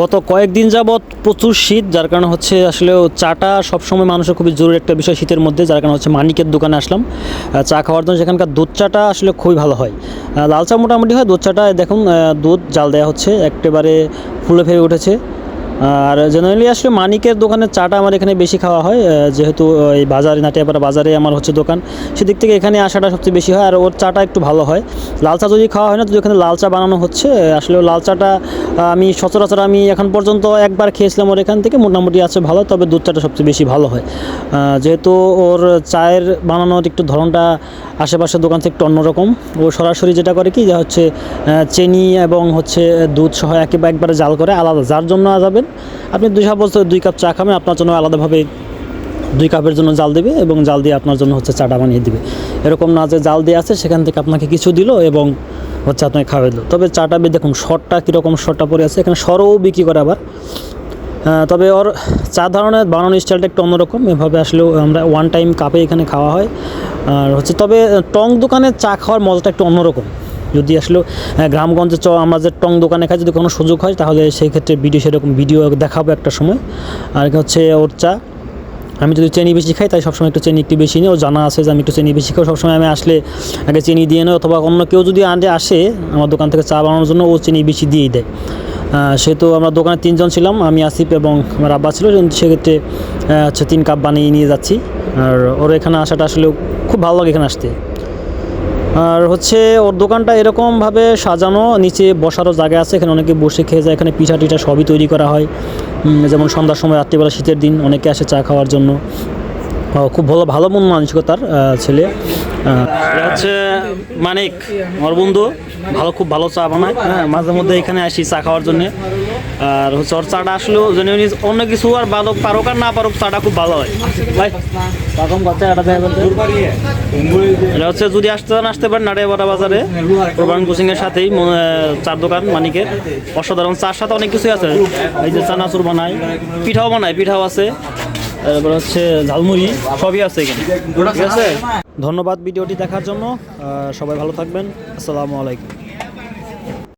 গত কয়েকদিন যাবৎ প্রচুর শীত, যার কারণে হচ্ছে আসলে চাটা সবসময় মানুষের খুবই জরুরি একটা বিষয় শীতের মধ্যে। যার কারণে হচ্ছে মানিকের দোকানে আসলাম চা খাওয়ার জন্য। সেখানকার দুধ চাটা আসলে খুবই ভালো হয়। লাল চা মোটামুটি হয়, দুধ চাটা দেখুন দুধ জাল দেওয়া হচ্ছে, একেবারে ফুলে ফেপে উঠেছে। আর জেনারেলি আসলে মানিকের দোকানের চাটা আমার এখানে বেশি খাওয়া হয়, যেহেতু এই বাজারে নাটিয়াপাড়া বাজারে আমার হচ্ছে দোকান, সেদিক থেকে এখানে আসাটা সবচেয়ে বেশি হয়। আর ওর চাটা একটু ভালো হয়। লাল চা যদি খাওয়া হয় না, যদি এখানে লাল চা বানানো হচ্ছে, আসলে লাল চাটা আমি সচরাচর আমি এখন পর্যন্ত একবার খেয়েছিলাম ওর এখান থেকে, মোটামুটি আছে ভালো। তবে দুধ চাটা সবচেয়ে বেশি ভালো হয়, যেহেতু ওর চায়ের বানানোর একটু ধরনটা আশেপাশের দোকান থেকে একটু অন্যরকম। ও সরাসরি যেটা করে কি, যে হচ্ছে চিনি এবং হচ্ছে দুধ সহ একবারে জাল করে আলাদা। যার জন্য যাবেন আপনি 2 কাপ চা খাবেন, আপনার জন্য আলাদাভাবে 2 কাপের জন্য জাল দেবে এবং জাল দিয়ে আপনার জন্য হচ্ছে চাটা বানিয়ে দেবে। এরকম না যে জাল দিয়ে আছে সেখান থেকে আপনাকে কিছু দিল এবং হচ্ছে আপনাকে খাওয়াই দিল। তবে চাটা দেখুন শর্টটা কীরকম শর্টটা পড়ে আছে, এখানে সরও বিক্রি করে আবার। তবে ওর চা ধরনের বানানোর স্টাইলটা একটু অন্যরকম। এভাবে আসলেও আমরা ওয়ান টাইম কাপে এখানে খাওয়া হয়। আর হচ্ছে তবে টং দোকানে চা খাওয়ার মজাটা একটু অন্যরকম। যদি আসলে গ্রামগঞ্জে আমরা যে টং দোকানে খাই, যদি কোনো সুযোগ হয় তাহলে সেই ক্ষেত্রে সেরকম ভিডিও দেখাবো একটা সময়। আর হচ্ছে ওর চা, আমি যদি চিনি বেশি খাই তাই সবসময় একটু চিনি একটু বেশি নিই। ও জানা আছে যে আমি একটু চিনি বেশি খাই, সবসময় আমি আসলে আগে চিনি দিয়ে নেই, অথবা অন্য কেউ যদি আসে আমার দোকান থেকে চা বানানোর জন্য, ও চিনি বেশি দিয়েই দেয়। সেহেতু আমরা দোকানে 3 জন ছিলাম, আমি আসিফ এবং আমার আব্বা ছিল। সেক্ষেত্রে হচ্ছে 3 কাপ বানিয়ে নিয়ে যাচ্ছি। আর ওর এখানে আসাটা আসলে খুব ভালো লাগে এখানে আসতে। আর হচ্ছে ওর দোকানটা এরকমভাবে সাজানো, নিচে বসারও জায়গা আছে, এখানে অনেকে বসে খেয়ে যায়। এখানে পিঠা টিঠা সবই তৈরি করা হয়, যেমন সন্ধ্যার সময়, রাত্রিবেলা, শীতের দিন অনেকে আসে চা খাওয়ার জন্য। খুব ভালো মন মানসিকতার ছেলে। হচ্ছে মানিক আমার বন্ধু, খুব ভালো চা বানায়। মাঝে মধ্যে এখানে আসি চা খাওয়ার জন্যে। আর হচ্ছে ওর চাটা আসলেও অন্য কিছু আর পারুক আর না পারুক, চাটা খুব ভালো হয় ভাই। এটা হচ্ছে যদি আসতে পারেন নাটিয়াপাড়া বাজারে প্রবান কোচিংয়ের সাথেই চার দোকান মানিকের। অসাধারণ চার সাথে অনেক কিছুই আছে, এই যে চানাচুর বানায়, পিঠাও আছে, তারপরে হচ্ছে ঝালমুড়ি, সবই আছে এখানে। ঠিক আছে, ধন্যবাদ ভিডিওটি দেখার জন্য। সবাই ভালো থাকবেন। আসসালামু আলাইকুম।